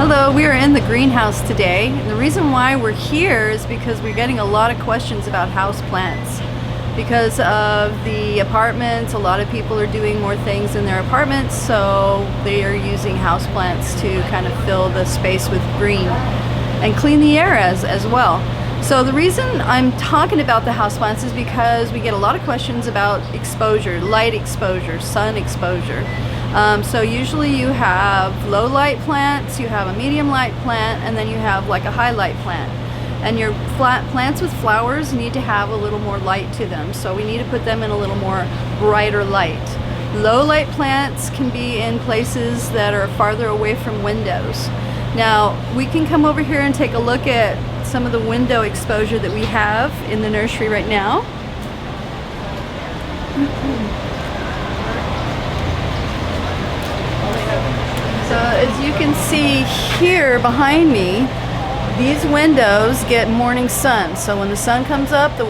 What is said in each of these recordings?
Hello, we are in the greenhouse today. And the reason why we're here is because we're getting a lot of questions about houseplants. Because of the apartments, a lot of people are doing more things in their apartments, so they are using houseplants to kind of fill the space with green and clean the air as well. So the reason I'm talking about the houseplants is because we get a lot of questions about exposure, light exposure, sun exposure. So usually you have low light plants, you have a medium light plant, and then you have like a high light plant. And your plants with flowers need to have a little more light to them, so we need to put them in a little more brighter light. Low light plants can be in places that are farther away from windows. Now we can come over here and take a look at some of the window exposure that we have in the nursery right now. So as you can see here behind me, these windows get morning sun. So when the sun comes up, the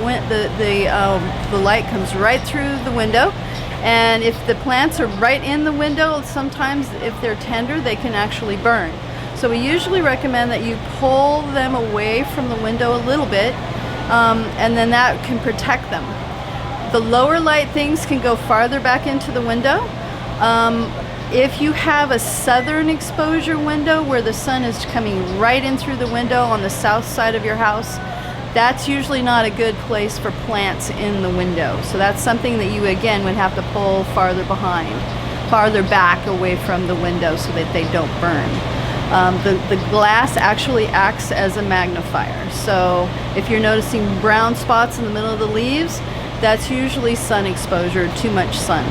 light comes right through the window. And if the plants are right in the window, sometimes if they're tender, they can actually burn. So we usually recommend that you pull them away from the window a little bit, and then that can protect them. The lower light things can go farther back into the window. If you have a southern exposure window where the sun is coming right in through the window on the south side of your house, that's usually not a good place for plants in the window. So that's something that you again would have to pull farther back away from the window so that they don't burn. The glass actually acts as a magnifier. So if you're noticing brown spots in the middle of the leaves, that's usually sun exposure, too much sun.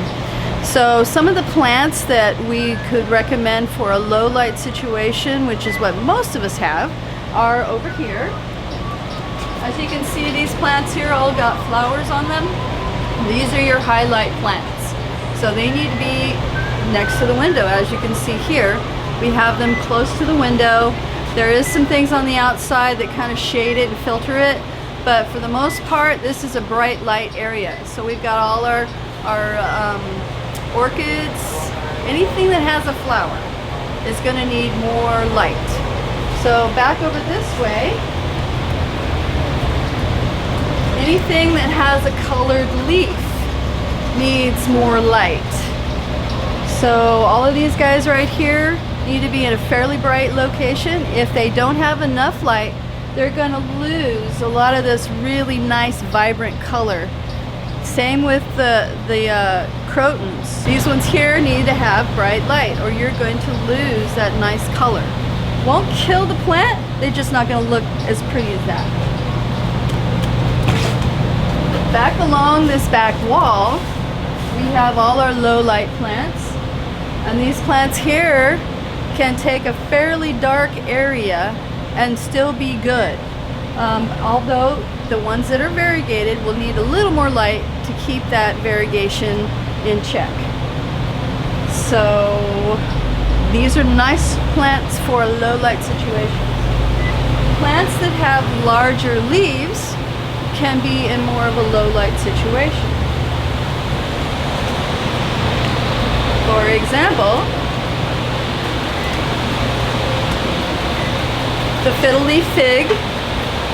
So some of the plants that we could recommend for a low light situation, which is what most of us have, are over here. As you can see, these plants here all got flowers on them. These are your high light plants. So they need to be next to the window. As you can see here, we have them close to the window. There is some things on the outside that kind of shade it and filter it, but for the most part, this is a bright light area. So we've got all our orchids, anything that has a flower is going to need more light. So back over this way, anything that has a colored leaf needs more light. So all of these guys right here need to be in a fairly bright location. If they don't have enough light, they're going to lose a lot of this really nice vibrant color. Same with the crotons. These ones here need to have bright light or you're going to lose that nice color. Won't kill the plant, they're just not going to look as pretty as that. Back along this back wall, we have all our low light plants. And these plants here can take a fairly dark area and still be good. Although the ones that are variegated will need a little more light to keep that variegation in check. So these are nice plants for a low light situation. Plants that have larger leaves can be in more of a low light situation. For example, the fiddle leaf fig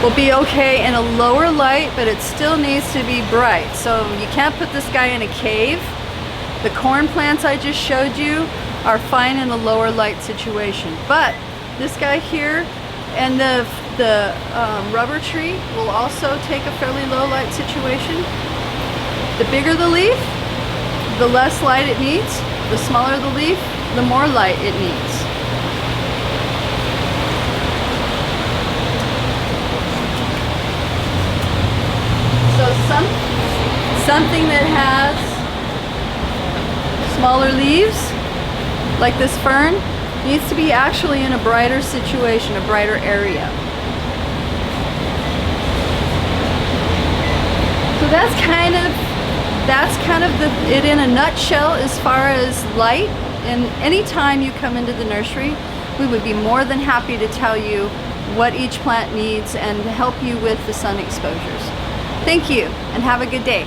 will be okay in a lower light, but it still needs to be bright. So you can't put this guy in a cave. The corn plants I just showed you are fine in a lower light situation. But this guy here and the rubber tree will also take a fairly low light situation. The bigger the leaf, the less light it needs. The smaller the leaf, the more light it needs. So something that has smaller leaves, like this fern, needs to be actually in a brighter situation, a brighter area. So that's kind of it in a nutshell as far as light. And anytime you come into the nursery, we would be more than happy to tell you what each plant needs and help you with the sun exposures. Thank you, and have a good day.